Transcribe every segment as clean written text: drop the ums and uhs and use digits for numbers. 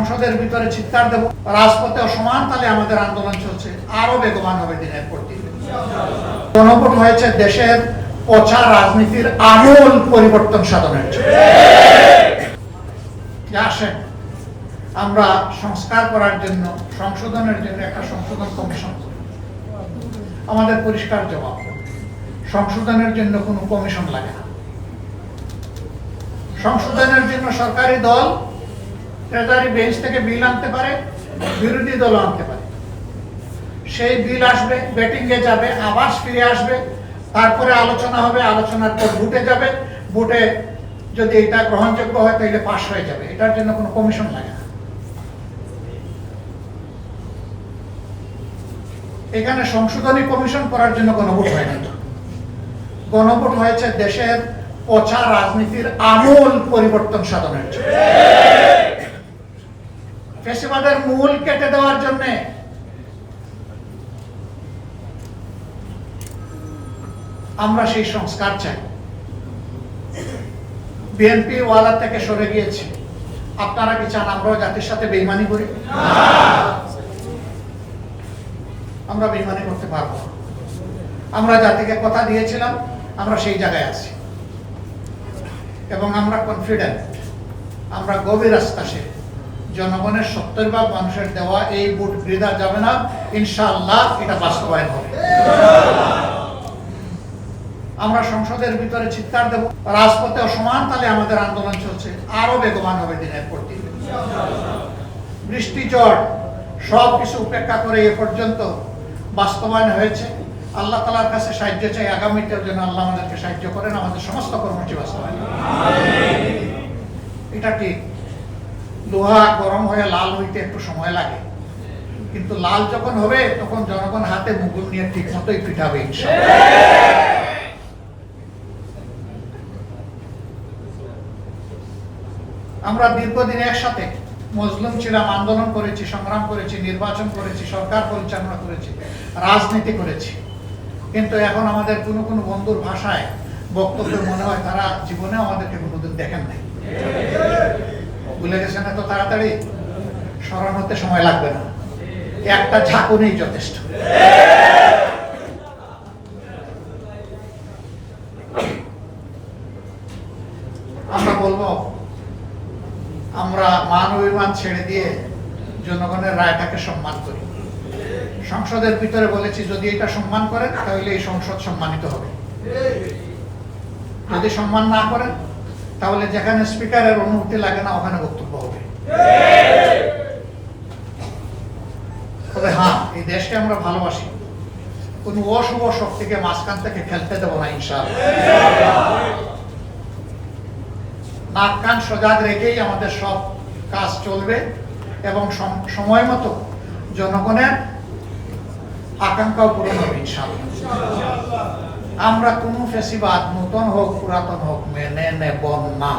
সংসদের ভিতরে চিৎকার দেব, রাজপথে সমান তালে আমাদের আন্দোলন চলছে, আরো বেগবান হবে দিনের পর দিন। গণভোট হয়েছে দেশের পচা রাজনীতির আমূল পরিবর্তন সাধনের জন্য। আসেন আমরা সংস্কার করার জন্য, সংশোধনের জন্য একটা সংশোধন কমিশন করি। আমাদের পরিষ্কার জবাব, সংশোধনের জন্য কোনো কমিশন লাগে না। সংশোধনের জন্য সরকারি দল ট্রেজারি বেঞ্চ থেকে বিল আনতে পারে, বিরোধী দল আনতে পারে। সেই বিল আসবে, ব্যাটিংয়ে যাবে, আবার ফিরে আসবে, তারপরে আলোচনা হবে, আলোচনার পর ভোটে যাবে, ভোটে যদি এটা গ্রহণযোগ্য হয় তাহলে পাস হয়ে যাবে। এটার জন্য কোনো কমিশন লাগে না। এখানে সংশোধনী কমিশন করার জন্য গণভোট হয় না। গণভোট হয়েছে দেশের পচা রাজনীতির আমূল পরিবর্তন সাধনের জন্য, ফ্যাসিবাদের মূল কেটে দেওয়ার জন্য। আমরা সেই সংস্কার চাই। বিএনপি ওয়াদা থেকে সরে গিয়েছে। আপনারা কি চান আমরাও জাতির সাথে বেইমানি করি? আমরা বেইমানি করতে পারবো না। আমরা জাতিকে কথা দিয়েছিলাম, আমরা সেই জায়গায় আছি এবং আমরা কনফিডেন্ট, আমরা গভীর আস্থাশীল। জনগণের 70% মানুষের দেওয়া এই ভোট বৃথা যাবে না, ইনশাআল্লাহ এটা বাস্তবায়ন হবে। আমরা সংসদের ভিতরে চিৎকার দেব, রাজপথে সমান তালে আমাদের আন্দোলন চলছে, আরো বেগবান হবে দিনের পর দিন। বৃষ্টি ঝড় সবকিছু উপেক্ষা করে এ পর্যন্ত বাস্তবায়ন হয়েছে। আল্লাহ তাআলার কাছে সাহায্য চাই, আগামীতেও যেন আল্লাহ আমাদেরকে সাহায্য করেন, আমাদের সমস্ত কর্মসূচি বাস্তবায়ন। এটা ঠিক, লোহা গরম হয়ে লাল হইতে একটু সময় লাগে, কিন্তু লাল যখন হবে তখন জনগণ হাতে মুগুর নিয়ে ঠিক মতোই পিঠাবে ইনশাআল্লাহ। আমরা দীর্ঘদিন একসাথে মজলুম ছিলাম, আন্দোলন করেছি, সংগ্রাম করেছি, নির্বাচন করেছি, সরকার পরিচালনা করেছি, রাজনীতি করেছি, কিন্তু এখন আমাদের কোনো কোনো বন্ধুর ভাষায় বক্তব্য মনে হয় তারা জীবনে আমাদেরকে কোনোদিন দেখেন নাই। ভুলে গেছেন এত তাড়াতাড়ি? স্মরণ হতে সময় লাগবে না, একটা ঝাঁকুনিই যথেষ্ট। আমরা বলবো আমরা মান অভিমান ছেড়ে দিয়ে জনগণের রায়টাকে সম্মান করি। সংসদের ভিতরে বলেছি যদি এটা সম্মান করেন তাহলে এই সংসদ সম্মানিত হবে, যদি সম্মান না করেন তাহলে যেখানে স্পিকারের অনুমতি লাগে না ওখানে বক্তব্য হবে। তবে হ্যাঁ, এই দেশকে আমরা ভালোবাসি, কোন অশুভ শক্তিকে মাঝখান থেকে খেলতে দেবো না ইনশাআল্লাহ। নাক কান সজাগ রেখেই আমাদের সব কাজ চলবে এবং সময় মতো জনগণের আকাঙ্ক্ষাও পূরণ হবে ইনশাআল্লাহ। আমরা কোন ফ্যাসিবাদ নতুন হোক পুরাতন হোক মেনে নেব না,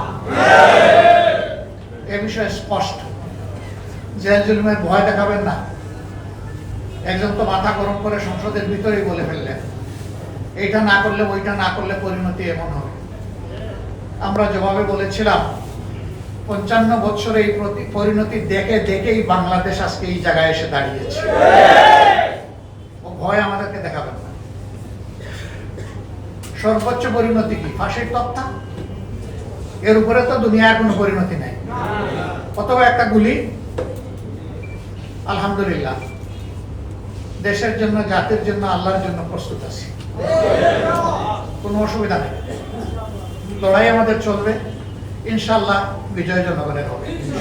এ বিষয়ে স্পষ্ট। জেল জুলুমের ভয় দেখাবেন না। একজন তো মাথা গরম করে সংসদের ভিতরেই বলে ফেললেন এইটা না করলে ওইটা না করলে পরিণতি এমন হবে। আমরা জবাবে বলেছিলাম 55 বছর এই পরিণতি দেখে দেখেই বাংলাদেশ আজকে এই জায়গায় এসে দাঁড়িয়েছে। ও ভয় আমাদেরকে দেখাবেন না। সর্বোচ্চ পরিণতি কি? ফাঁসির তক্তা। এর উপরে তো দুনিয়ার কোনো পরিণতি নাই। অথবা একটা গুলি। আলহামদুলিল্লাহ, দেশের জন্য, জাতির জন্য, আল্লাহর জন্য প্রস্তুত আছি, কোনো অসুবিধা নেই। লড়াই আমাদের চলবে, ইনশাআল্লাহ বিজয় জনগণের হবে।